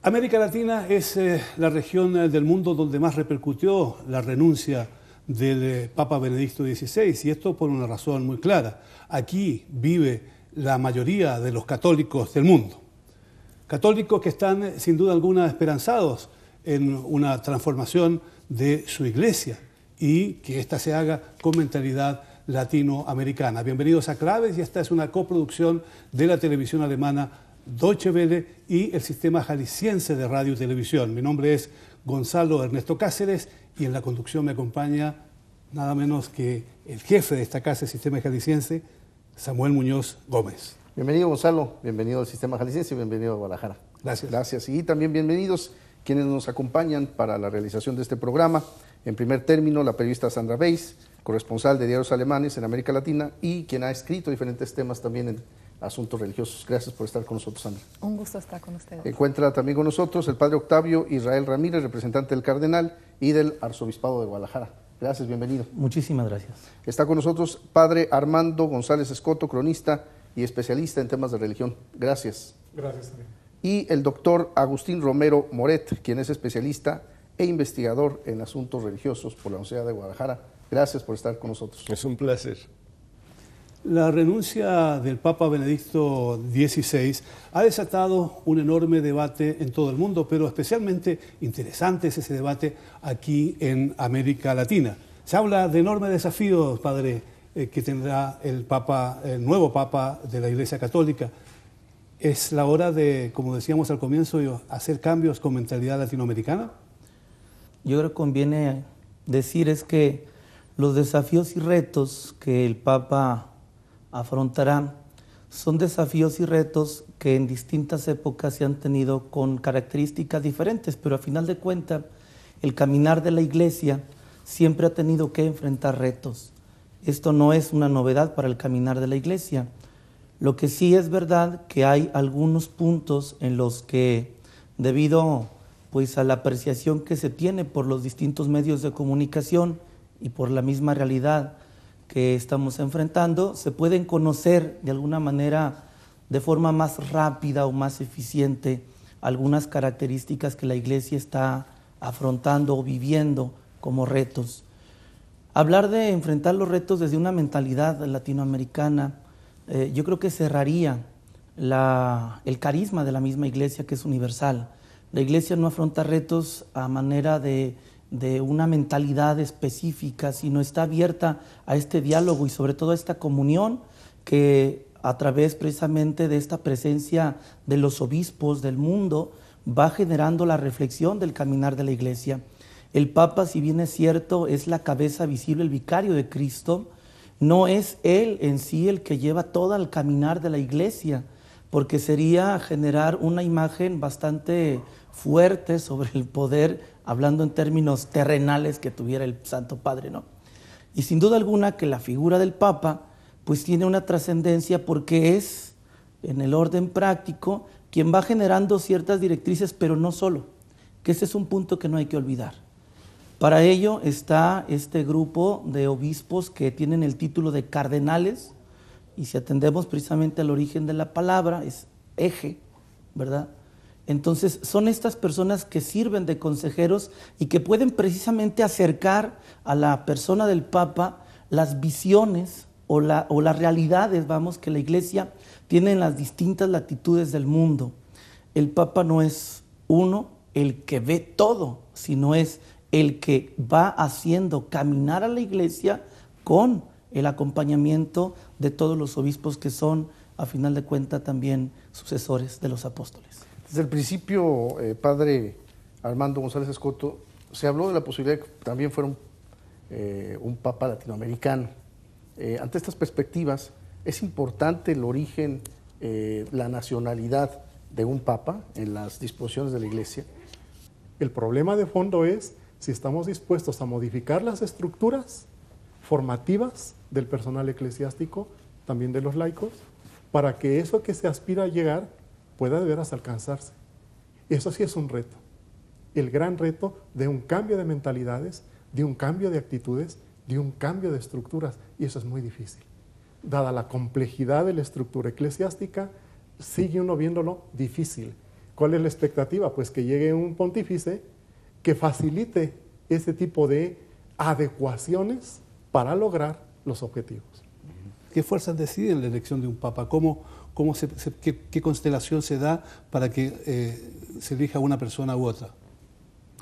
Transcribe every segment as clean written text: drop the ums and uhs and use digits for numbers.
América Latina es la región del mundo donde más repercutió la renuncia del Papa Benedicto XVI, y esto por una razón muy clara. Aquí vive la mayoría de los católicos del mundo. Católicos que están sin duda alguna esperanzados en una transformación de su iglesia y que ésta se haga con mentalidad latinoamericana. Bienvenidos a Claves, y esta es una coproducción de la televisión alemana Deutsche Welle y el Sistema Jalisciense de Radio y Televisión. Mi nombre es Gonzalo Ernesto Cáceres y en la conducción me acompaña nada menos que el jefe de esta casa, el Sistema Jalisciense, Samuel Muñoz Gómez. Bienvenido, Gonzalo, bienvenido al Sistema Jalisciense y bienvenido a Guadalajara. Gracias. Gracias. Y también bienvenidos quienes nos acompañan para la realización de este programa. En primer término, la periodista Sandra Weiss, corresponsal de diarios alemanes en América Latina y quien ha escrito diferentes temas también en asuntos religiosos. Gracias por estar con nosotros, Sandra. Un gusto estar con ustedes. Encuentra también con nosotros el padre Octavio Israel Ramírez, representante del Cardenal y del Arzobispado de Guadalajara. Gracias, bienvenido. Muchísimas gracias. Está con nosotros padre Armando González Escoto, cronista y especialista en temas de religión. Gracias. Gracias. Y el doctor Agustín Romero Moret, quien es especialista e investigador en asuntos religiosos por la Universidad de Guadalajara. Gracias por estar con nosotros. Es un placer. La renuncia del Papa Benedicto XVI ha desatado un enorme debate en todo el mundo, pero especialmente interesante es ese debate aquí en América Latina. Se habla de enormes desafíos, padre, que tendrá el nuevo Papa de la Iglesia Católica. ¿Es la hora de, como decíamos al comienzo, hacer cambios con mentalidad latinoamericana? Yo creo que conviene decir es que los desafíos y retos que el Papa afrontará son desafíos y retos que en distintas épocas se han tenido con características diferentes, pero a final de cuentas el caminar de la Iglesia siempre ha tenido que enfrentar retos. Esto no es una novedad para el caminar de la Iglesia. Lo que sí es verdad que hay algunos puntos en los que, debido pues a la apreciación que se tiene por los distintos medios de comunicación y por la misma realidad que estamos enfrentando, se pueden conocer de alguna manera de forma más rápida o más eficiente algunas características que la Iglesia está afrontando o viviendo como retos. Hablar de enfrentar los retos desde una mentalidad latinoamericana, yo creo que cerraría el carisma de la misma Iglesia, que es universal. La Iglesia no afronta retos a manera de una mentalidad específica, sino está abierta a este diálogo y sobre todo a esta comunión que a través precisamente de esta presencia de los obispos del mundo va generando la reflexión del caminar de la Iglesia. El Papa, si bien es cierto, es la cabeza visible, el vicario de Cristo, no es él en sí el que lleva todo el caminar de la Iglesia, porque sería generar una imagen bastante fuerte sobre el poder, hablando en términos terrenales, que tuviera el Santo Padre, ¿no? Y sin duda alguna que la figura del Papa pues tiene una trascendencia porque es, en el orden práctico, quien va generando ciertas directrices, pero no solo, que ese es un punto que no hay que olvidar. Para ello está este grupo de obispos que tienen el título de cardenales, y si atendemos precisamente al origen de la palabra, es eje, ¿verdad? Entonces son estas personas que sirven de consejeros y que pueden precisamente acercar a la persona del Papa las visiones o las realidades, que la Iglesia tiene en las distintas latitudes del mundo. El Papa no es uno el que ve todo, sino es el que va haciendo caminar a la Iglesia con el acompañamiento de todos los obispos que son, a final de cuentas, también sucesores de los apóstoles. Desde el principio, padre Armando González Escoto, se habló de la posibilidad de que también fuera un papa latinoamericano. Ante estas perspectivas, ¿es importante el origen, la nacionalidad de un papa en las disposiciones de la Iglesia? El problema de fondo es si estamos dispuestos a modificar las estructuras formativas del personal eclesiástico, también de los laicos, para que eso que se aspira a llegar pueda de veras alcanzarse. Eso sí es un reto. El gran reto de un cambio de mentalidades, de un cambio de actitudes, de un cambio de estructuras, y eso es muy difícil. Dada la complejidad de la estructura eclesiástica, sigue uno viéndolo difícil. ¿Cuál es la expectativa? Pues que llegue un pontífice que facilite ese tipo de adecuaciones para lograr los objetivos. ¿Qué fuerzas deciden la elección de un papa? ¿Qué constelación se da para que se elija una persona u otra,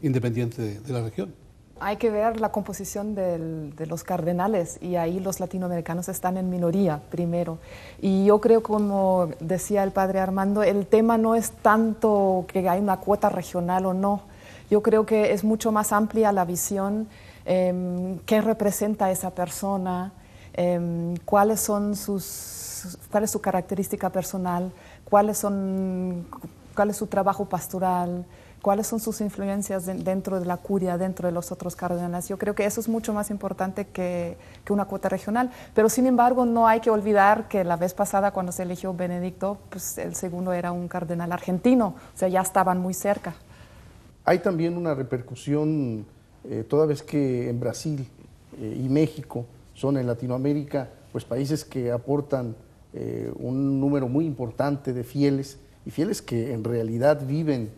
independiente de la región? Hay que ver la composición de los cardenales, y ahí los latinoamericanos están en minoría primero. Y yo creo, como decía el padre Armando, el tema no es tanto que hay una cuota regional o no. Yo creo que es mucho más amplia la visión, qué representa esa persona, cuál es su característica personal, cuál es su trabajo pastoral, cuáles son sus influencias dentro de la curia, dentro de los otros cardenales. Yo creo que eso es mucho más importante que una cuota regional. Pero sin embargo, no hay que olvidar que la vez pasada, cuando se eligió Benedicto, pues el segundo era un cardenal argentino, o sea, ya estaban muy cerca. Hay también una repercusión, toda vez que en Brasil y México son en Latinoamérica pues países que aportan un número muy importante de fieles, y fieles que en realidad viven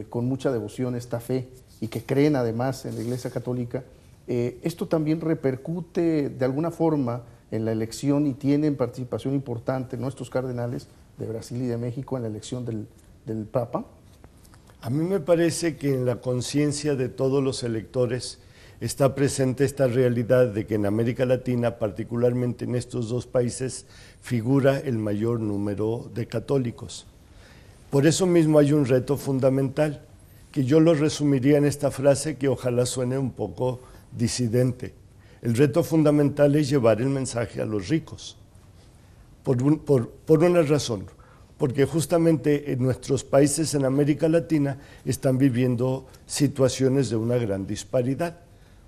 con mucha devoción esta fe y que creen además en la Iglesia Católica. Esto también repercute de alguna forma en la elección, y tienen participación importante nuestros cardenales de Brasil y de México en la elección del Papa. A mí me parece que en la conciencia de todos los electores está presente esta realidad de que en América Latina, particularmente en estos dos países, figura el mayor número de católicos. Por eso mismo hay un reto fundamental, que yo lo resumiría en esta frase que ojalá suene un poco disidente. El reto fundamental es llevar el mensaje a los ricos, por una razón, porque justamente en nuestros países en América Latina están viviendo situaciones de una gran disparidad.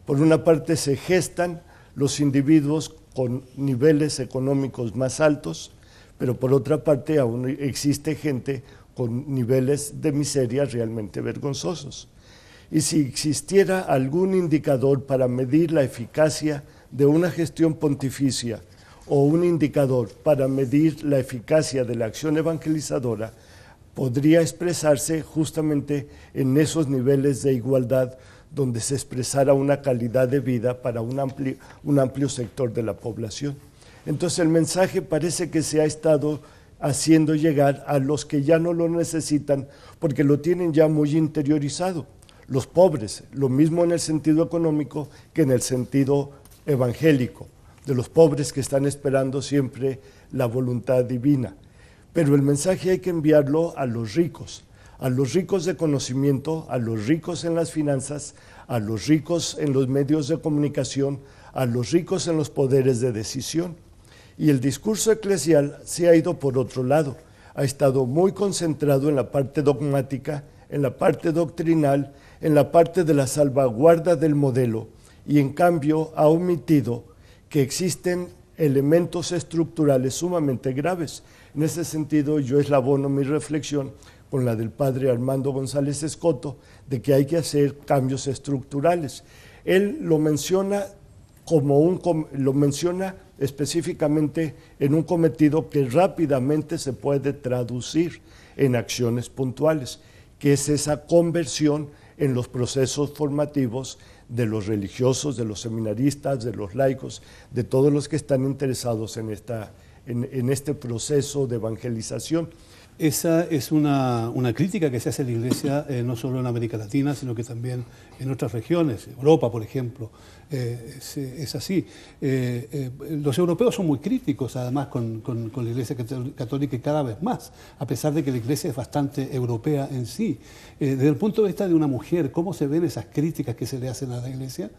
Por una parte se gestan los individuos con niveles económicos más altos, pero por otra parte aún existe gente con niveles de miseria realmente vergonzosos. Y si existiera algún indicador para medir la eficacia de una gestión pontificia o un indicador para medir la eficacia de la acción evangelizadora, podría expresarse justamente en esos niveles de igualdad donde se expresara una calidad de vida para un amplio sector de la población. Entonces el mensaje parece que se ha estado haciendo llegar a los que ya no lo necesitan porque lo tienen ya muy interiorizado. Los pobres, lo mismo en el sentido económico que en el sentido evangélico, de los pobres que están esperando siempre la voluntad divina. Pero el mensaje hay que enviarlo a los ricos de conocimiento, a los ricos en las finanzas, a los ricos en los medios de comunicación, a los ricos en los poderes de decisión. Y el discurso eclesial se ha ido por otro lado, ha estado muy concentrado en la parte dogmática, en la parte doctrinal, en la parte de la salvaguarda del modelo, y en cambio ha omitido que existen elementos estructurales sumamente graves. En ese sentido yo eslabono mi reflexión con la del padre Armando González Escoto, de que hay que hacer cambios estructurales. Él lo menciona lo menciona específicamente en un cometido que rápidamente se puede traducir en acciones puntuales, que es esa conversión en los procesos formativos de los religiosos, de los seminaristas, de los laicos, de todos los que están interesados en este proceso de evangelización. Esa es una crítica que se hace a la Iglesia, no solo en América Latina, sino que también en otras regiones, Europa, por ejemplo, es así. Los europeos son muy críticos, además, con la Iglesia Católica, y cada vez más, a pesar de que la Iglesia es bastante europea en sí. Desde el punto de vista de una mujer, ¿cómo se ven esas críticas que se le hacen a la Iglesia?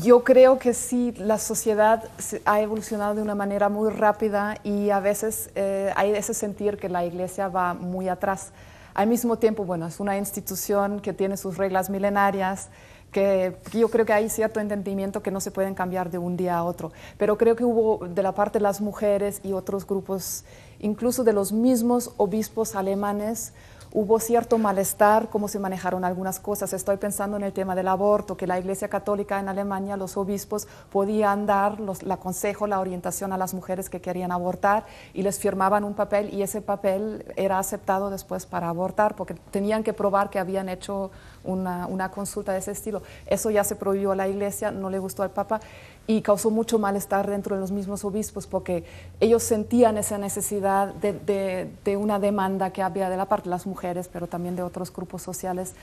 Yo creo que sí, la sociedad ha evolucionado de una manera muy rápida, y a veces hay ese sentir que la Iglesia va muy atrás. Al mismo tiempo, bueno, es una institución que tiene sus reglas milenarias, que yo creo que hay cierto entendimiento que no se pueden cambiar de un día a otro. Pero creo que hubo de la parte de las mujeres y otros grupos, incluso de los mismos obispos alemanes, hubo cierto malestar, cómo se manejaron algunas cosas. Estoy pensando en el tema del aborto, que la Iglesia Católica en Alemania, los obispos podían dar el consejo, la orientación a las mujeres que querían abortar y les firmaban un papel y ese papel era aceptado después para abortar porque tenían que probar que habían hecho una consulta de ese estilo. Eso ya se prohibió a la Iglesia, no le gustó al Papa y causó mucho malestar dentro de los mismos obispos porque ellos sentían esa necesidad de una demanda que había de la parte de las mujeres, pero también de otros grupos sociales,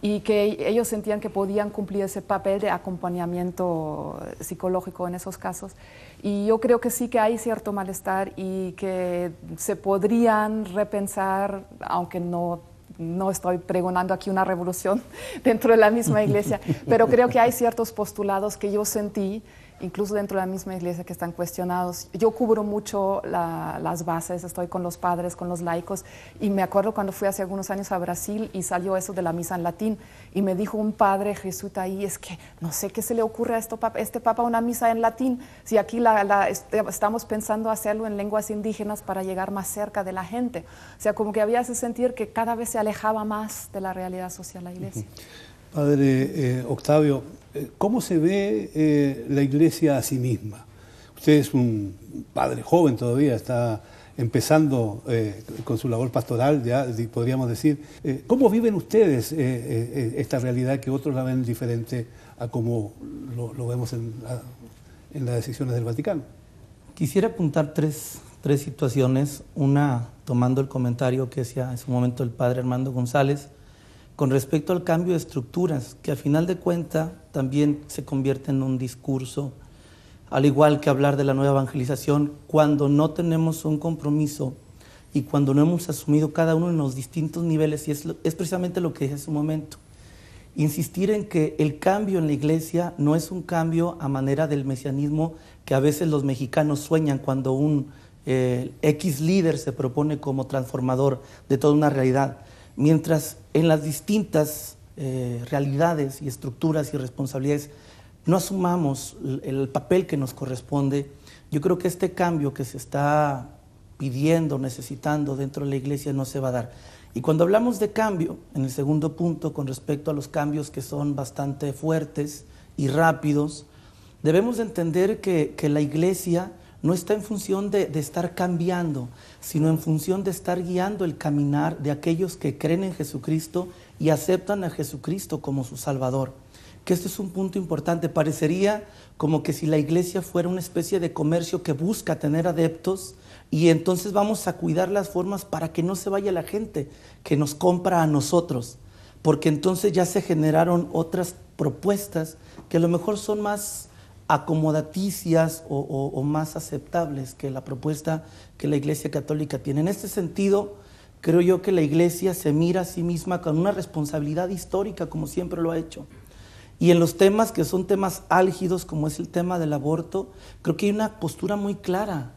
y que ellos sentían que podían cumplir ese papel de acompañamiento psicológico en esos casos. Y yo creo que sí que hay cierto malestar y que se podrían repensar, aunque no estoy pregonando aquí una revolución dentro de la misma iglesia, pero creo que hay ciertos postulados que yo sentí, incluso dentro de la misma iglesia, que están cuestionados. Yo cubro mucho las bases, estoy con los padres, con los laicos, y me acuerdo cuando fui hace algunos años a Brasil y salió eso de la misa en latín, y me dijo un padre jesuita ahí, es que no sé qué se le ocurre a este papa una misa en latín, si aquí estamos pensando hacerlo en lenguas indígenas para llegar más cerca de la gente. O sea, como que había ese sentir que cada vez se alejaba más de la realidad social la iglesia. Padre Octavio, ¿cómo se ve la iglesia a sí misma? Usted es un padre joven todavía, está empezando con su labor pastoral, ya podríamos decir. ¿Cómo viven ustedes esta realidad que otros la ven diferente a como lo vemos en las decisiones del Vaticano? Quisiera apuntar tres situaciones. Una, tomando el comentario que hacía en su momento el padre Armando González, con respecto al cambio de estructuras, que a final de cuentas también se convierte en un discurso, al igual que hablar de la nueva evangelización, cuando no tenemos un compromiso y cuando no hemos asumido cada uno en los distintos niveles, y es precisamente lo que dije hace un momento, insistir en que el cambio en la iglesia no es un cambio a manera del mesianismo que a veces los mexicanos sueñan cuando un X líder se propone como transformador de toda una realidad. Mientras en las distintas realidades y estructuras y responsabilidades no asumamos el papel que nos corresponde, yo creo que este cambio que se está pidiendo, necesitando dentro de la iglesia no se va a dar. Y cuando hablamos de cambio, en el segundo punto, con respecto a los cambios que son bastante fuertes y rápidos, debemos de entender que la iglesia no está en función de estar cambiando, sino en función de estar guiando el caminar de aquellos que creen en Jesucristo y aceptan a Jesucristo como su Salvador. Que este es un punto importante. Parecería como que si la iglesia fuera una especie de comercio que busca tener adeptos y entonces vamos a cuidar las formas para que no se vaya la gente que nos compra a nosotros, porque entonces ya se generaron otras propuestas que a lo mejor son más acomodaticias o más aceptables que la propuesta que la Iglesia Católica tiene. En este sentido, creo yo que la Iglesia se mira a sí misma con una responsabilidad histórica, como siempre lo ha hecho. Y en los temas que son temas álgidos, como es el tema del aborto, creo que hay una postura muy clara.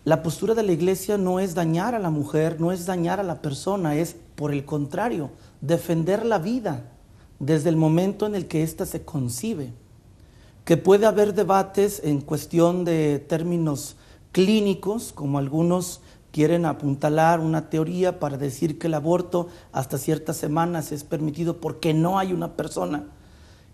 La postura de la Iglesia no es dañar a la mujer, no es dañar a la persona, es, por el contrario, defender la vida desde el momento en el que ésta se concibe. Que puede haber debates en cuestión de términos clínicos, como algunos quieren apuntalar una teoría para decir que el aborto hasta ciertas semanas es permitido porque no hay una persona.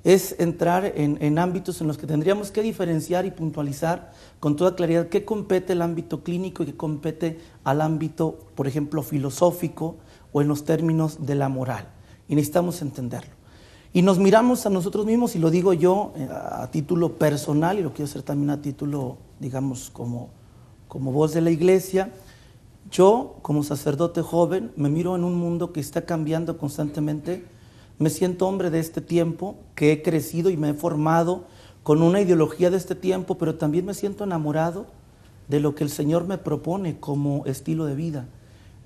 Es entrar en ámbitos en los que tendríamos que diferenciar y puntualizar con toda claridad qué compete al ámbito clínico y qué compete al ámbito, por ejemplo, filosófico o en los términos de la moral. Y necesitamos entenderlo. Y nos miramos a nosotros mismos, y lo digo yo a título personal, y lo quiero hacer también a título, digamos, como voz de la iglesia. Yo, como sacerdote joven, me miro en un mundo que está cambiando constantemente. Me siento hombre de este tiempo, que he crecido y me he formado con una ideología de este tiempo, pero también me siento enamorado de lo que el Señor me propone como estilo de vida.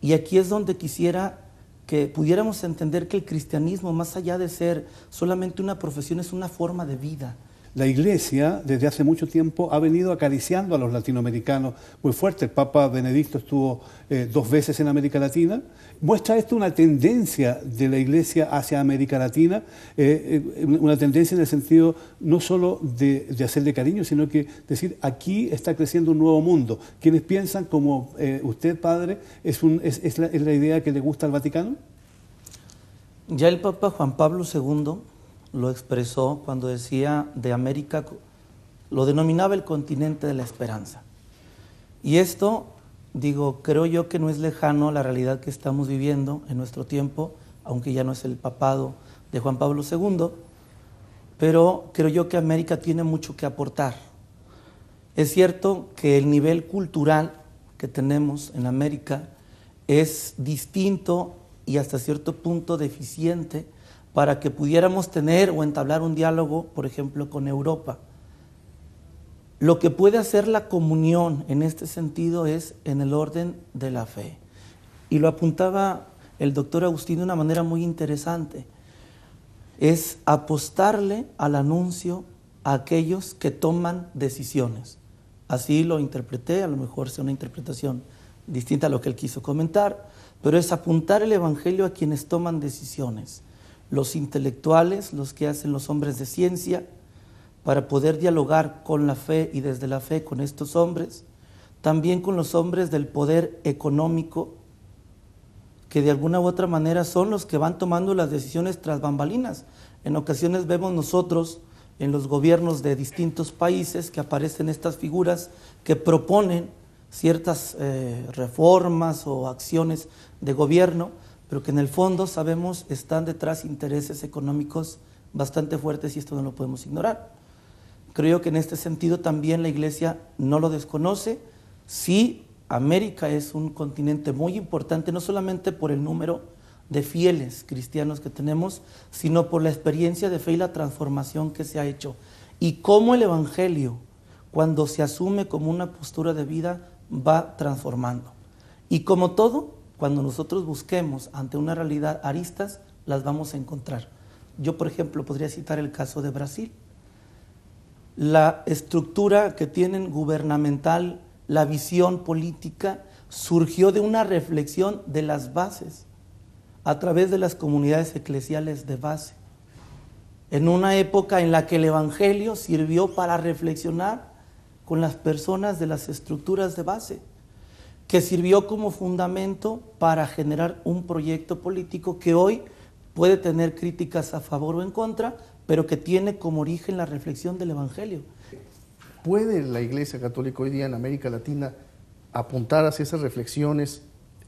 Y aquí es donde quisiera que pudiéramos entender que el cristianismo, más allá de ser solamente una profesión, es una forma de vida. La Iglesia, desde hace mucho tiempo, ha venido acariciando a los latinoamericanos muy fuerte. El Papa Benedicto estuvo 2 veces en América Latina. ¿Muestra esto una tendencia de la Iglesia hacia América Latina? Una tendencia en el sentido no solo de hacerle cariño, sino que decir, aquí está creciendo un nuevo mundo. ¿Quienes piensan como usted, padre, es la idea que le gusta al Vaticano? Ya el Papa Juan Pablo II lo expresó cuando decía de América, lo denominaba el continente de la esperanza. Y esto, creo yo que no es lejano a la realidad que estamos viviendo en nuestro tiempo, aunque ya no es el papado de Juan Pablo II, pero creo yo que América tiene mucho que aportar. Es cierto que el nivel cultural que tenemos en América es distinto y hasta cierto punto deficiente para que pudiéramos tener o entablar un diálogo, por ejemplo, con Europa. Lo que puede hacer la comunión en este sentido es en el orden de la fe. Y lo apuntaba el doctor Agustín de una manera muy interesante. Es apostarle al anuncio a aquellos que toman decisiones. Así lo interpreté, a lo mejor sea una interpretación distinta a lo que él quiso comentar, pero es apuntar el evangelio a quienes toman decisiones, los intelectuales, los que hacen los hombres de ciencia, para poder dialogar con la fe y desde la fe con estos hombres, también con los hombres del poder económico, que de alguna u otra manera son los que van tomando las decisiones tras bambalinas. En ocasiones vemos nosotros en los gobiernos de distintos países que aparecen estas figuras que proponen ciertas reformas o acciones de gobierno, pero que en el fondo sabemos están detrás intereses económicos bastante fuertes y esto no lo podemos ignorar. Creo que en este sentido también la Iglesia no lo desconoce. Sí, América es un continente muy importante, no solamente por el número de fieles cristianos que tenemos, sino por la experiencia de fe y la transformación que se ha hecho. Y cómo el Evangelio, cuando se asume como una postura de vida, va transformando. Y como todo, cuando nosotros busquemos ante una realidad aristas, las vamos a encontrar. Yo, por ejemplo, podría citar el caso de Brasil. La estructura que tienen gubernamental, la visión política, surgió de una reflexión de las bases, a través de las comunidades eclesiales de base. En una época en la que el Evangelio sirvió para reflexionar con las personas de las estructuras de base, que sirvió como fundamento para generar un proyecto político que hoy puede tener críticas a favor o en contra, pero que tiene como origen la reflexión del Evangelio. ¿Puede la Iglesia Católica hoy día en América Latina apuntar hacia esas reflexiones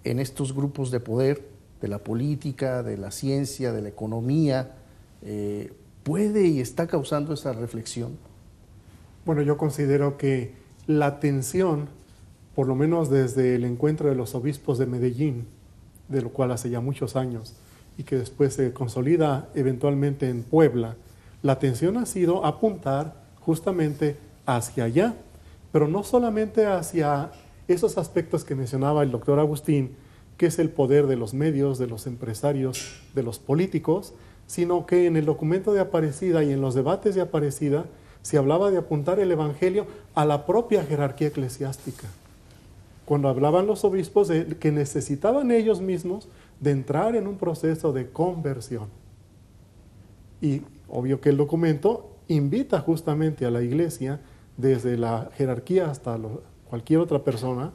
en estos grupos de poder, de la política, de la ciencia, de la economía? ¿Puede y está causando esa reflexión? Bueno, yo considero que la tensión, por lo menos desde el encuentro de los obispos de Medellín, de lo cual hace ya muchos años, y que después se consolida eventualmente en Puebla, la tensión ha sido apuntar justamente hacia allá, pero no solamente hacia esos aspectos que mencionaba el doctor Agustín, que es el poder de los medios, de los empresarios, de los políticos, sino que en el documento de Aparecida y en los debates de Aparecida se hablaba de apuntar el Evangelio a la propia jerarquía eclesiástica. Cuando hablaban los obispos de que necesitaban ellos mismos de entrar en un proceso de conversión. Y obvio que el documento invita justamente a la Iglesia, desde la jerarquía hasta cualquier otra persona,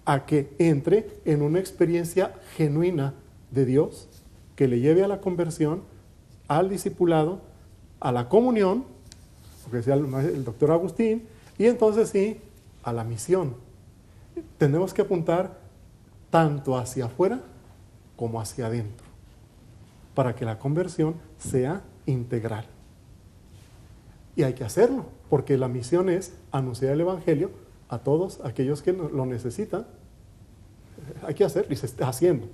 a que entre en una experiencia genuina de Dios, que le lleve a la conversión, al discipulado, a la comunión, porque decía el doctor Agustín, y entonces sí, a la misión. Tenemos que apuntar tanto hacia afuera como hacia adentro, para que la conversión sea integral. Y hay que hacerlo, porque la misión es anunciar el Evangelio a todos aquellos que lo necesitan. Hay que hacerlo y se está haciendo,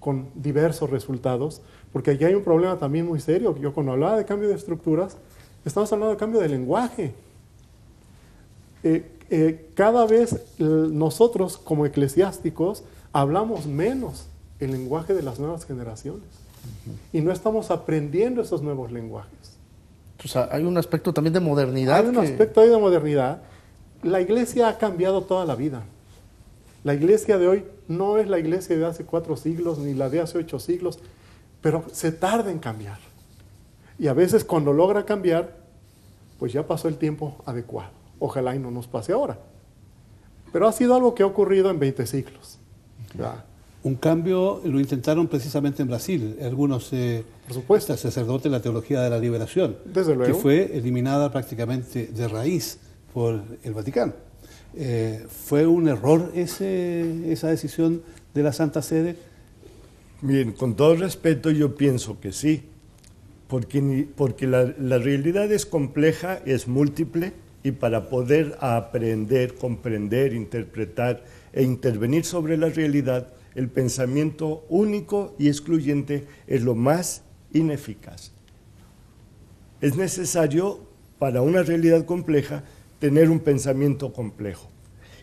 con diversos resultados, porque aquí hay un problema también muy serio. Yo cuando hablaba de cambio de estructuras, estamos hablando de cambio de lenguaje. Cada vez nosotros como eclesiásticos hablamos menos el lenguaje de las nuevas generaciones y no estamos aprendiendo esos nuevos lenguajes. O sea, hay un aspecto también de modernidad. Hay un aspecto ahí de modernidad. La iglesia ha cambiado toda la vida. La iglesia de hoy no es la iglesia de hace 4 siglos ni la de hace 8 siglos, pero se tarda en cambiar. Y a veces cuando logra cambiar, pues ya pasó el tiempo adecuado. Ojalá y no nos pase ahora. Pero ha sido algo que ha ocurrido en 20 siglos. ¿Verdad? Un cambio lo intentaron precisamente en Brasil, algunos Por supuesto. sacerdotes de la teología de la liberación, Desde luego. que fue eliminada prácticamente de raíz por el Vaticano. ¿Fue un error esa decisión de la Santa Sede? Bien, con todo respeto yo pienso que sí, porque la realidad es compleja, es múltiple, y para poder aprender, comprender, interpretar e intervenir sobre la realidad, el pensamiento único y excluyente es lo más ineficaz. Es necesario, para una realidad compleja, tener un pensamiento complejo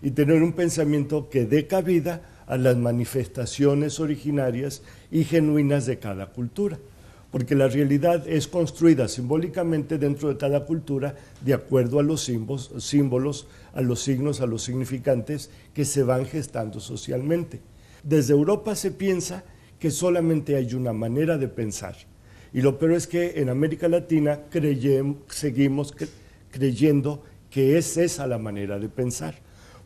y tener un pensamiento que dé cabida a las manifestaciones originarias y genuinas de cada cultura, porque la realidad es construida simbólicamente dentro de cada cultura de acuerdo a los símbolos, a los signos, a los significantes que se van gestando socialmente. Desde Europa se piensa que solamente hay una manera de pensar, y lo peor es que en América Latina seguimos creyendo que es esa la manera de pensar.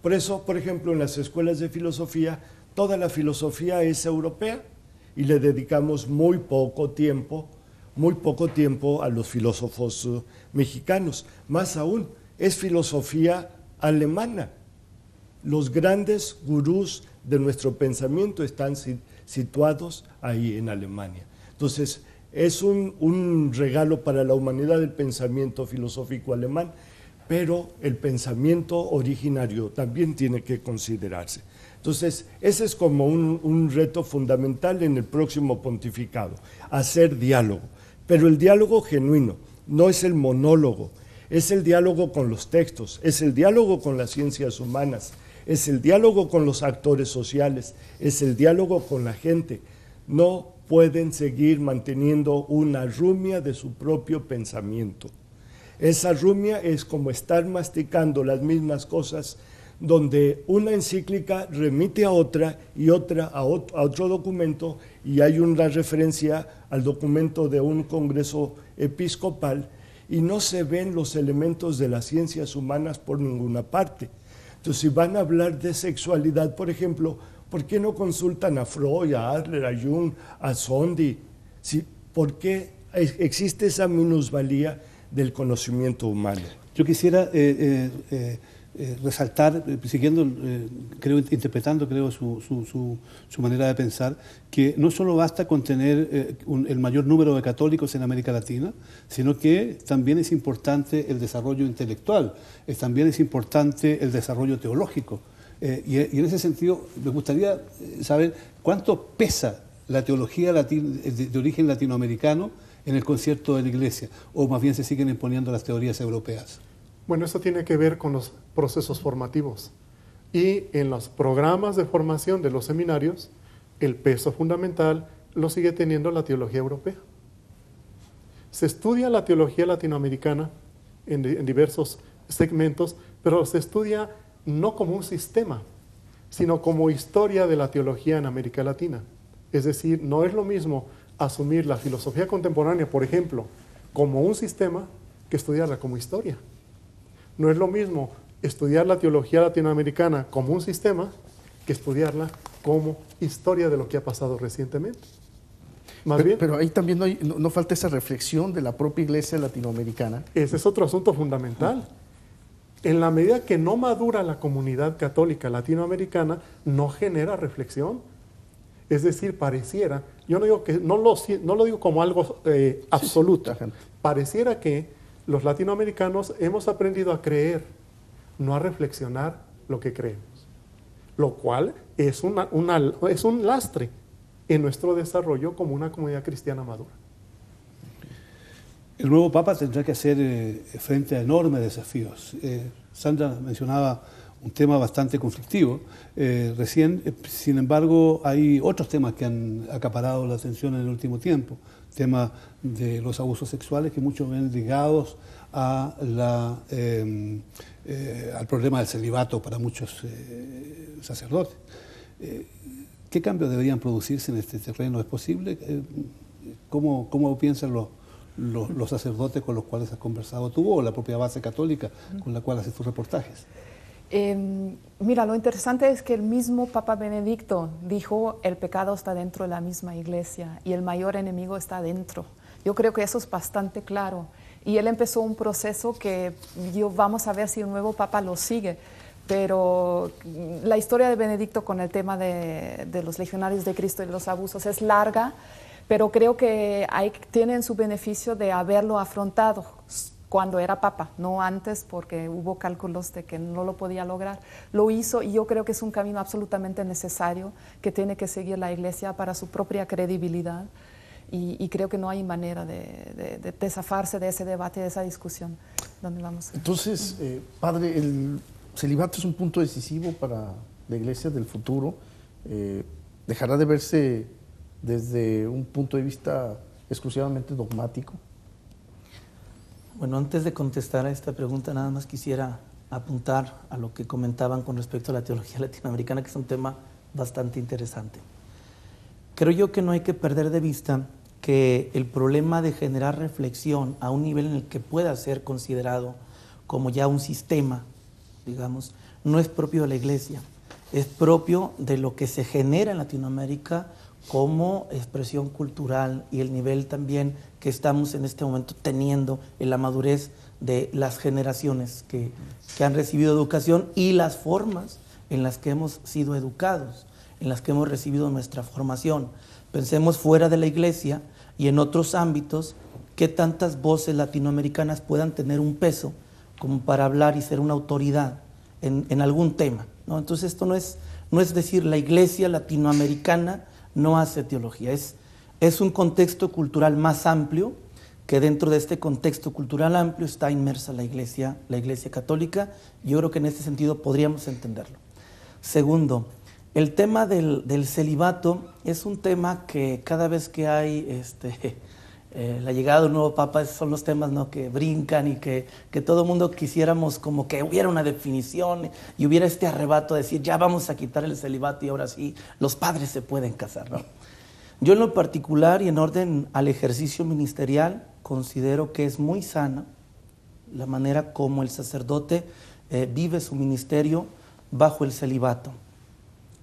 Por eso, por ejemplo, en las escuelas de filosofía, toda la filosofía es europea y le dedicamos muy poco tiempo a los filósofos mexicanos. Más aún, es filosofía alemana. Los grandes gurús de nuestro pensamiento están situados ahí en Alemania. Entonces, es un regalo para la humanidad el pensamiento filosófico alemán, pero el pensamiento originario también tiene que considerarse. Entonces, ese es como un reto fundamental en el próximo pontificado, hacer diálogo. Pero el diálogo genuino, no es el monólogo, es el diálogo con los textos, es el diálogo con las ciencias humanas, es el diálogo con los actores sociales, es el diálogo con la gente. No pueden seguir manteniendo una rumia de su propio pensamiento. Esa rumia es como estar masticando las mismas cosas, donde una encíclica remite a otra y otra a otro documento, y hay una referencia al documento de un congreso episcopal, y no se ven los elementos de las ciencias humanas por ninguna parte. Entonces, si van a hablar de sexualidad, por ejemplo, ¿por qué no consultan a Freud, a Adler, a Jung, a Sondi? ¿Por qué existe esa minusvalía del conocimiento humano? Yo quisiera resaltar, siguiendo, interpretando su manera de pensar, que no solo basta con tener el mayor número de católicos en América Latina, sino que también es importante el desarrollo intelectual, también es importante el desarrollo teológico. Y en ese sentido, me gustaría saber cuánto pesa la teología de origen latinoamericano en el concierto de la Iglesia, o más bien se siguen imponiendo las teorías europeas. Bueno, eso tiene que ver con los procesos formativos. Y en los programas de formación de los seminarios, el peso fundamental lo sigue teniendo la teología europea. Se estudia la teología latinoamericana en diversos segmentos, pero se estudia no como un sistema, sino como historia de la teología en América Latina. Es decir, no es lo mismo asumir la filosofía contemporánea, por ejemplo, como un sistema que estudiarla como historia. No es lo mismo estudiar la teología latinoamericana como un sistema que estudiarla como historia de lo que ha pasado recientemente. Pero ahí también no falta esa reflexión de la propia Iglesia latinoamericana. Ese es otro asunto fundamental. En la medida que no madura la comunidad católica latinoamericana, no genera reflexión. Es decir, pareciera, yo no digo que no lo digo como algo absoluto, pareciera que los latinoamericanos hemos aprendido a creer, no a reflexionar lo que creemos, lo cual es un lastre en nuestro desarrollo como una comunidad cristiana madura. El nuevo Papa tendrá que hacer frente a enormes desafíos. Sandra mencionaba un tema bastante conflictivo recién, sin embargo hay otros temas que han acaparado la atención en el último tiempo. Tema de los abusos sexuales que muchos ven ligados a al problema del celibato para muchos sacerdotes. ¿Qué cambios deberían producirse en este terreno? ¿Es posible? ¿Cómo piensan los sacerdotes con los cuales has conversado tú, o la propia base católica con la cual haces tus reportajes? Mira, lo interesante es que el mismo Papa Benedicto dijo el pecado está dentro de la misma iglesia y el mayor enemigo está dentro. Yo creo que eso es bastante claro. Y él empezó un proceso que vamos a ver si el nuevo Papa lo sigue. Pero la historia de Benedicto con el tema de los legionarios de Cristo y los abusos es larga, pero creo que tienen su beneficio de haberlo afrontado cuando era papa, no antes porque hubo cálculos de que no lo podía lograr. Lo hizo y yo creo que es un camino absolutamente necesario que tiene que seguir la Iglesia para su propia credibilidad y creo que no hay manera de zafarse de ese debate, de esa discusión. ¿Dónde vamos? Entonces, padre, el celibato es un punto decisivo para la Iglesia del futuro. ¿Dejará de verse desde un punto de vista exclusivamente dogmático? Bueno, antes de contestar a esta pregunta, nada más quisiera apuntar a lo que comentaban con respecto a la teología latinoamericana, que es un tema bastante interesante. Creo yo que no hay que perder de vista que el problema de generar reflexión a un nivel en el que pueda ser considerado como ya un sistema, digamos, no es propio de la Iglesia, es propio de lo que se genera en Latinoamérica como expresión cultural y el nivel también que estamos en este momento teniendo en la madurez de las generaciones que han recibido educación y las formas en las que hemos sido educados, en las que hemos recibido nuestra formación. Pensemos fuera de la Iglesia y en otros ámbitos, qué tantas voces latinoamericanas puedan tener un peso como para hablar y ser una autoridad en algún tema, ¿no? Entonces esto no es decir la Iglesia latinoamericana no hace teología, es un contexto cultural más amplio, que dentro de este contexto cultural amplio está inmersa la Iglesia católica. Yo creo que en este sentido podríamos entenderlo. Segundo, el tema del celibato es un tema que cada vez que hay la llegada de un nuevo papa, son los temas, ¿no?, que brincan y que todo el mundo quisiéramos como que hubiera una definición y hubiera este arrebato de decir ya vamos a quitar el celibato y ahora sí los padres se pueden casar, ¿no? Yo en lo particular y en orden al ejercicio ministerial considero que es muy sana la manera como el sacerdote vive su ministerio bajo el celibato.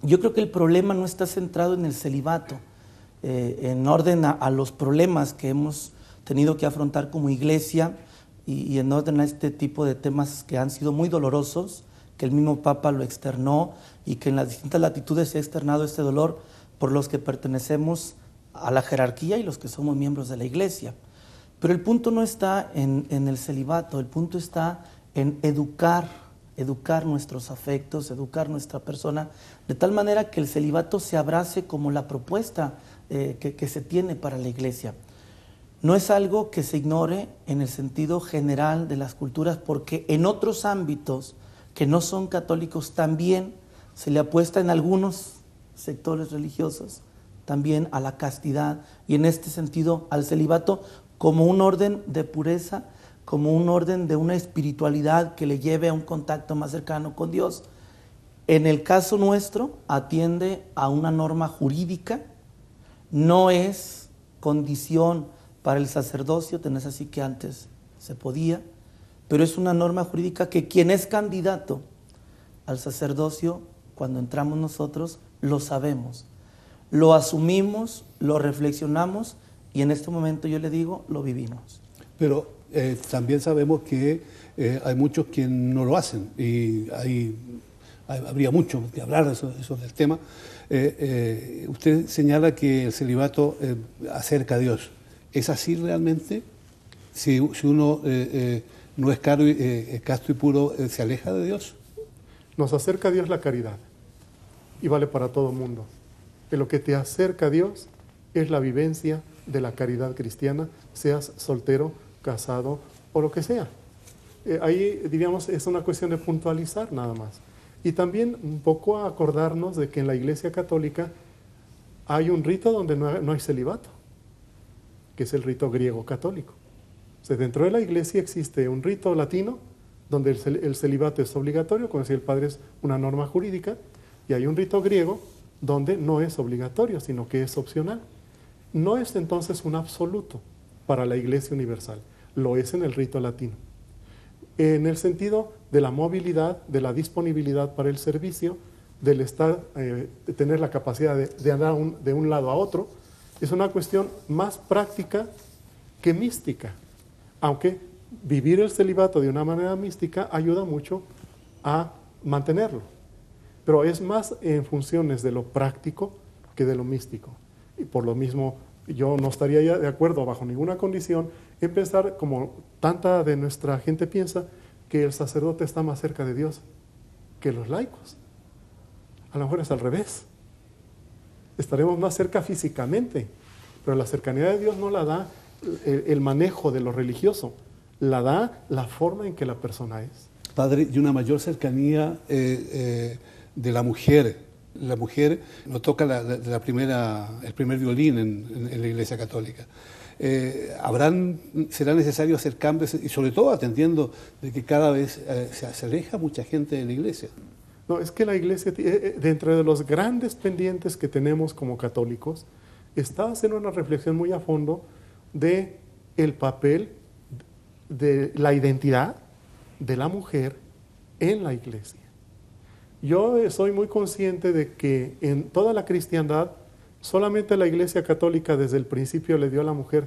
Yo creo que el problema no está centrado en el celibato, en orden a los problemas que hemos tenido que afrontar como iglesia y en orden a este tipo de temas que han sido muy dolorosos, que el mismo Papa lo externó y que en las distintas latitudes se ha externado este dolor por los que pertenecemos a la jerarquía y los que somos miembros de la iglesia. Pero el punto no está en el celibato, el punto está en educar nuestros afectos, educar nuestra persona, de tal manera que el celibato se abrace como la propuesta que se tiene para la iglesia. No es algo que se ignore en el sentido general de las culturas, porque en otros ámbitos que no son católicos también se le apuesta en algunos sectores religiosos también a la castidad y en este sentido al celibato como un orden de pureza, como un orden de una espiritualidad que le lleve a un contacto más cercano con Dios. En el caso nuestro atiende a una norma jurídica, no es condición para el sacerdocio, tenés así que antes se podía, pero es una norma jurídica que quien es candidato al sacerdocio, cuando entramos nosotros, lo sabemos, lo asumimos, lo reflexionamos y en este momento yo le digo, lo vivimos. Pero también sabemos que hay muchos que no lo hacen y habría mucho que hablar de eso del tema. Usted señala que el celibato acerca a Dios. ¿Es así realmente? Si uno no es casto y puro, ¿se aleja de Dios? Nos acerca a Dios la caridad y vale para todo el mundo. Que lo que te acerca a Dios es la vivencia de la caridad cristiana, seas soltero, casado o lo que sea. Ahí, diríamos, es una cuestión de puntualizar nada más. Y también un poco acordarnos de que en la Iglesia Católica hay un rito donde no hay celibato, que es el rito griego católico. O sea, dentro de la Iglesia existe un rito latino donde el celibato es obligatorio, como decía el padre, es una norma jurídica, y hay un rito griego donde no es obligatorio, sino que es opcional. No es entonces un absoluto para la Iglesia universal, lo es en el rito latino. en el sentido de la movilidad, de la disponibilidad para el servicio, del estar, de tener la capacidad de andar de un lado a otro. Es una cuestión más práctica que mística, aunque vivir el celibato de una manera mística ayuda mucho a mantenerlo, pero es más en funciones de lo práctico que de lo místico. Y por lo mismo, yo no estaría ya de acuerdo bajo ninguna condición en pensar, como tanta de nuestra gente piensa, que el sacerdote está más cerca de Dios que los laicos. A lo mejor es al revés. Estaremos más cerca físicamente, pero la cercanía de Dios no la da el manejo de lo religioso, la da la forma en que la persona es. Padre, y una mayor cercanía de la mujer. La mujer no toca el primer violín en la Iglesia Católica. ¿Será necesario hacer cambios y sobre todo atendiendo de que cada vez se aleja mucha gente de la Iglesia? No, es que la Iglesia, dentro de los grandes pendientes que tenemos como católicos, está haciendo una reflexión muy a fondo de el papel de la identidad de la mujer en la Iglesia. Yo soy muy consciente de que en toda la cristiandad, solamente la Iglesia Católica desde el principio le dio a la mujer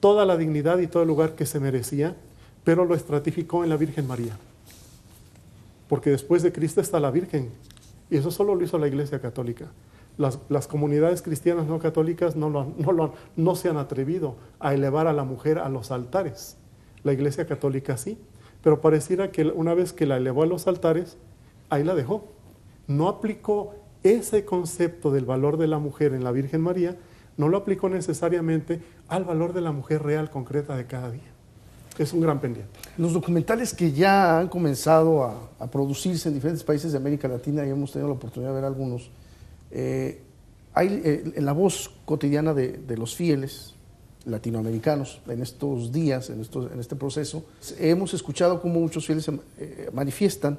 toda la dignidad y todo el lugar que se merecía, pero lo estratificó en la Virgen María. Porque después de Cristo está la Virgen, y eso solo lo hizo la Iglesia Católica. Las comunidades cristianas no católicas no se han atrevido a elevar a la mujer a los altares. La Iglesia Católica sí, pero pareciera que una vez que la elevó a los altares, ahí la dejó. No aplicó ese concepto del valor de la mujer en la Virgen María, no lo aplicó necesariamente al valor de la mujer real, concreta de cada día. Es un gran pendiente. Los documentales que ya han comenzado a producirse en diferentes países de América Latina, y hemos tenido la oportunidad de ver algunos, hay en la voz cotidiana de los fieles latinoamericanos en estos días, en este proceso, hemos escuchado cómo muchos fieles manifiestan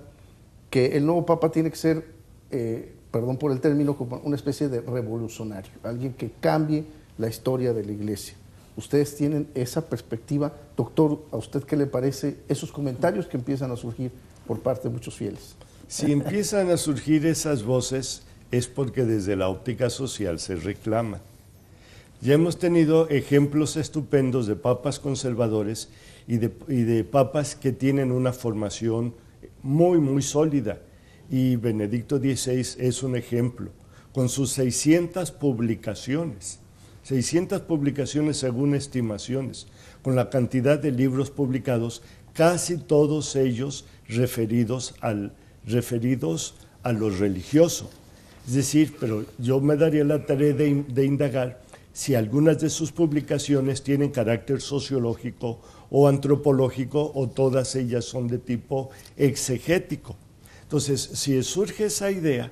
que el nuevo Papa tiene que ser, perdón por el término, como una especie de revolucionario, alguien que cambie la historia de la Iglesia. ¿Ustedes tienen esa perspectiva? Doctor, ¿a usted qué le parece esos comentarios que empiezan a surgir por parte de muchos fieles? Si empiezan a surgir esas voces es porque desde la óptica social se reclama. Ya hemos tenido ejemplos estupendos de papas conservadores y de papas que tienen una formación muy, muy sólida. Y Benedicto XVI es un ejemplo, con sus 600 publicaciones según estimaciones, con la cantidad de libros publicados, casi todos ellos referidos a lo religioso. Es decir, pero yo me daría la tarea de indagar si algunas de sus publicaciones tienen carácter sociológico o antropológico, o todas ellas son de tipo exegético. Entonces, si surge esa idea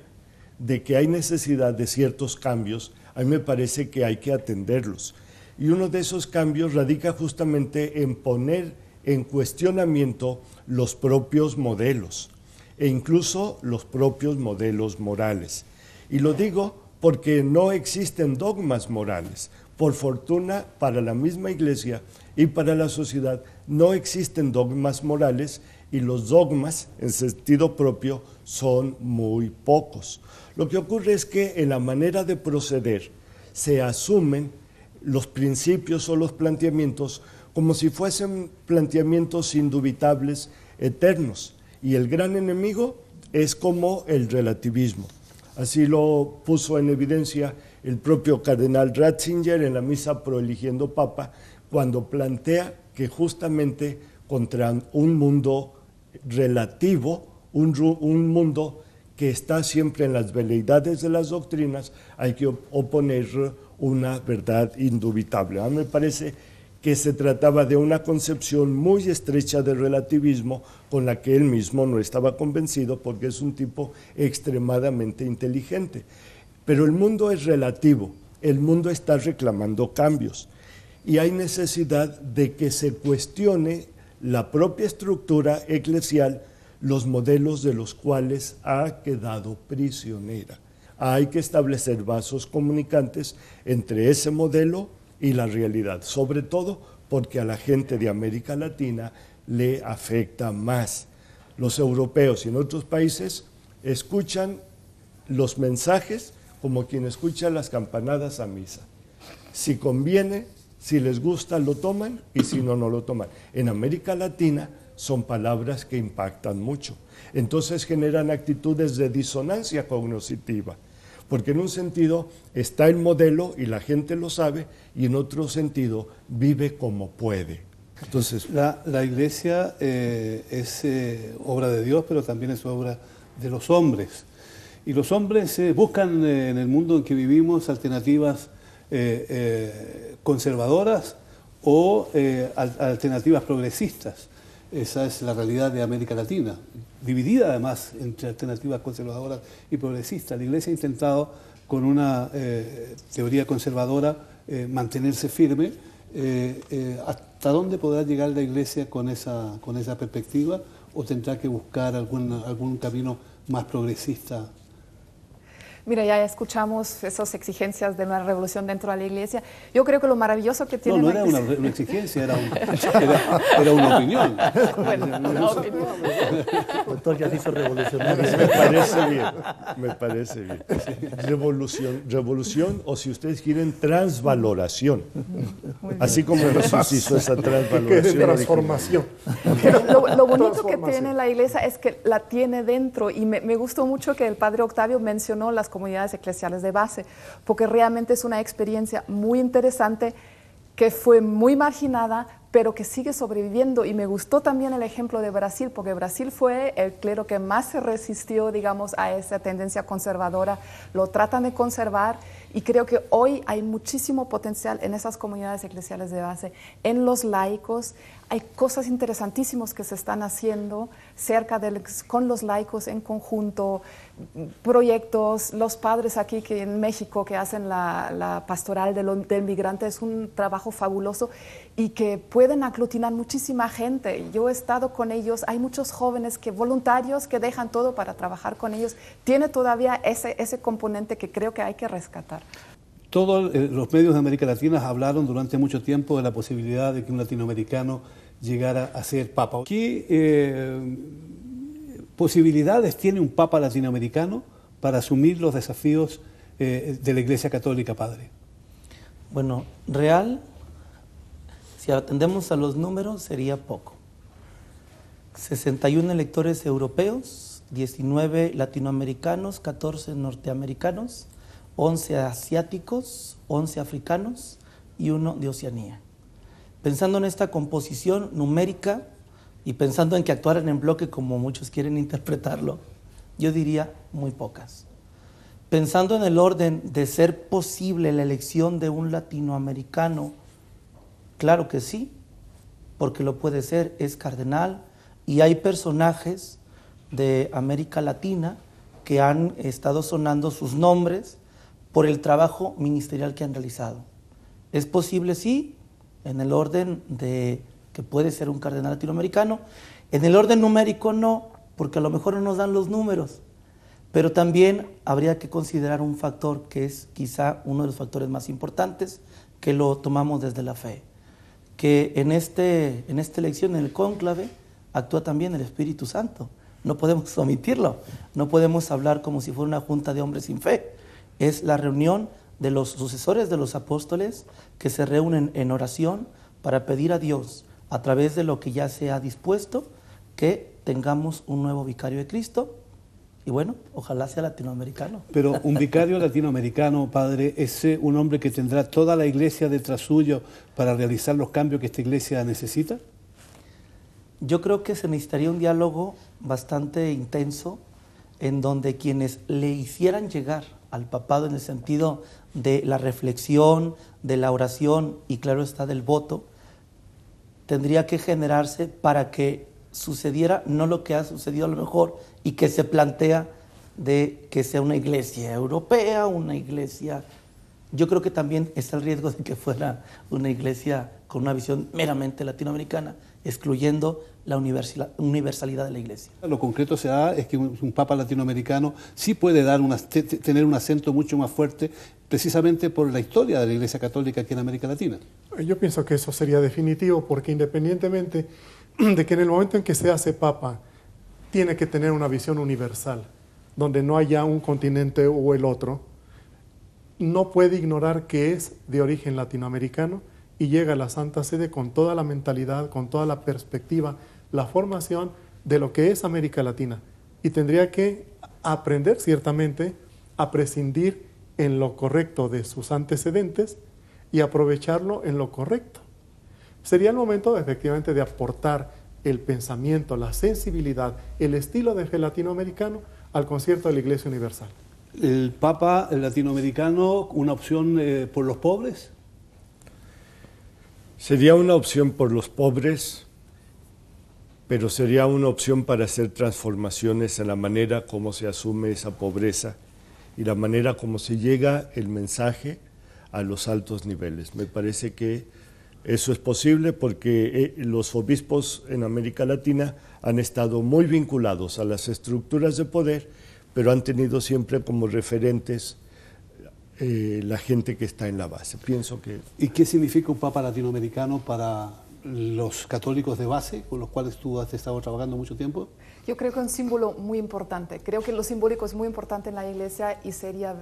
de que hay necesidad de ciertos cambios, a mí me parece que hay que atenderlos. Y uno de esos cambios radica justamente en poner en cuestionamiento los propios modelos, e incluso los propios modelos morales. Y lo digo porque no existen dogmas morales. Por fortuna, para la misma Iglesia y para la sociedad no existen dogmas morales, y los dogmas, en sentido propio, son muy pocos. Lo que ocurre es que en la manera de proceder se asumen los principios o los planteamientos como si fuesen planteamientos indubitables, eternos, y el gran enemigo es como el relativismo. Así lo puso en evidencia el propio cardenal Ratzinger en la misa pro eligiendo papa, cuando plantea que justamente contra un mundo relativo, un mundo que está siempre en las veleidades de las doctrinas, hay que oponer una verdad indubitable. A mí me parece que se trataba de una concepción muy estrecha del relativismo con la que él mismo no estaba convencido, porque es un tipo extremadamente inteligente. Pero el mundo es relativo, el mundo está reclamando cambios y hay necesidad de que se cuestione la propia estructura eclesial, los modelos de los cuales ha quedado prisionera. Hay que establecer vasos comunicantes entre ese modelo y la realidad, sobre todo porque a la gente de América Latina le afecta más. Los europeos y en otros países escuchan los mensajes como quien escucha las campanadas a misa. Si conviene, si les gusta, lo toman y si no, no lo toman. En América Latina son palabras que impactan mucho. Entonces generan actitudes de disonancia cognitiva, porque en un sentido está el modelo y la gente lo sabe, y en otro sentido vive como puede. Entonces, la iglesia es obra de Dios, pero también es obra de los hombres. Y los hombres buscan en el mundo en que vivimos alternativas conservadoras o alternativas progresistas. Esa es la realidad de América Latina, dividida además entre alternativas conservadoras y progresistas. La Iglesia ha intentado, con una teoría conservadora, mantenerse firme. ¿Hasta dónde podrá llegar la Iglesia con esa perspectiva? ¿O tendrá que buscar algún camino más progresista? Mira, ya escuchamos esas exigencias de una revolución dentro de la Iglesia. Yo creo que lo maravilloso que tiene... No era una exigencia, era una opinión. Bueno, una opinión. Doctor, ya se hizo revolucionario. Me parece bien. Revolución o, si ustedes quieren, transvaloración. Así como Jesús hizo esa transvaloración. Transformación. Lo bonito que tiene la Iglesia es que la tiene dentro, y me gustó mucho que el Padre Octavio mencionó las comunidades eclesiales de base, porque realmente es una experiencia muy interesante que fue muy marginada, pero que sigue sobreviviendo. Y me gustó también el ejemplo de Brasil, porque Brasil fue el clero que más se resistió, digamos, a esa tendencia conservadora. Lo tratan de conservar, y creo que hoy hay muchísimo potencial en esas comunidades eclesiales de base, en los laicos. Hay cosas interesantísimas que se están haciendo con los laicos en conjunto, proyectos, los padres aquí en México que hacen la pastoral del migrante, es un trabajo fabuloso y que pueden aglutinar muchísima gente. Yo he estado con ellos, hay muchos jóvenes voluntarios que dejan todo para trabajar con ellos. Tiene todavía ese componente que creo que hay que rescatar. Todos los medios de América Latina hablaron durante mucho tiempo de la posibilidad de que un latinoamericano llegara a ser papa. ¿Qué posibilidades tiene un papa latinoamericano para asumir los desafíos de la Iglesia Católica, padre? Bueno, si atendemos a los números, sería poco. 61 electores europeos, 19 latinoamericanos, 14 norteamericanos, 11 asiáticos, 11 africanos y 1 de Oceanía. Pensando en esta composición numérica y pensando en que actuaran en bloque como muchos quieren interpretarlo, yo diría muy pocas. Pensando en el orden de ser posible la elección de un latinoamericano, claro que sí, porque lo puede ser, es cardenal, y hay personajes de América Latina que han estado sonando sus nombres por el trabajo ministerial que han realizado. ¿Es posible? Sí, en el orden de que puede ser un cardenal latinoamericano. En el orden numérico no, porque a lo mejor no nos dan los números, pero también habría que considerar un factor que es quizá uno de los factores más importantes, que lo tomamos desde la fe, que en esta elección, en el cónclave, actúa también el Espíritu Santo. No podemos omitirlo, no podemos hablar como si fuera una junta de hombres sin fe. Es la reunión de los sucesores de los apóstoles que se reúnen en oración para pedir a Dios, a través de lo que ya se ha dispuesto, que tengamos un nuevo vicario de Cristo, y bueno, ojalá sea latinoamericano. Pero un vicario latinoamericano, padre, ¿es un hombre que tendrá toda la iglesia detrás suyo para realizar los cambios que esta iglesia necesita? Yo creo que se necesitaría un diálogo bastante intenso, en donde quienes le hicieran llegar al papado en el sentido de la reflexión, de la oración y claro está del voto, tendría que generarse para que sucediera no lo que ha sucedido a lo mejor y que se plantea de que sea una iglesia europea, una iglesia... Yo creo que también está el riesgo de que fuera una iglesia con una visión meramente latinoamericana, excluyendo la universalidad de la iglesia. Lo concreto se da es que un papa latinoamericano sí puede dar tener un acento mucho más fuerte, precisamente por la historia de la Iglesia Católica aquí en América Latina. Yo pienso que eso sería definitivo, porque independientemente de que en el momento en que se hace papa, tiene que tener una visión universal, donde no haya un continente o el otro, no puede ignorar que es de origen latinoamericano y llega a la Santa Sede con toda la mentalidad, con toda la perspectiva, la formación de lo que es América Latina. Y tendría que aprender ciertamente a prescindir en lo correcto de sus antecedentes y aprovecharlo en lo correcto. Sería el momento efectivamente de aportar el pensamiento, la sensibilidad, el estilo de fe latinoamericano al concierto de la Iglesia Universal. ¿El Papa latinoamericano una opción por los pobres? Sería una opción por los pobres, pero sería una opción para hacer transformaciones en la manera como se asume esa pobreza y la manera como se llega el mensaje a los altos niveles. Me parece que eso es posible porque los obispos en América Latina han estado muy vinculados a las estructuras de poder, pero han tenido siempre como referentes la gente que está en la base. Pienso que... ¿Y qué significa un Papa latinoamericano para los católicos de base, con los cuales tú has estado trabajando mucho tiempo? Yo creo que es un símbolo muy importante. Creo que lo simbólico es muy importante en la Iglesia y sería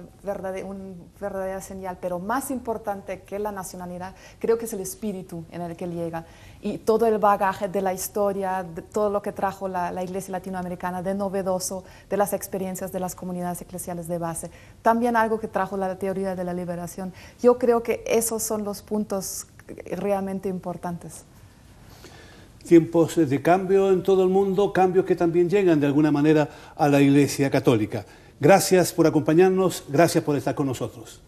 una verdadera señal, pero más importante que la nacionalidad, creo que es el espíritu en el que llega y todo el bagaje de la historia, de todo lo que trajo la Iglesia latinoamericana de novedoso, de las experiencias de las comunidades eclesiales de base. También algo que trajo la teoría de la liberación. Yo creo que esos son los puntos realmente importantes. Tiempos de cambio en todo el mundo, cambios que también llegan de alguna manera a la Iglesia Católica. Gracias por acompañarnos, gracias por estar con nosotros.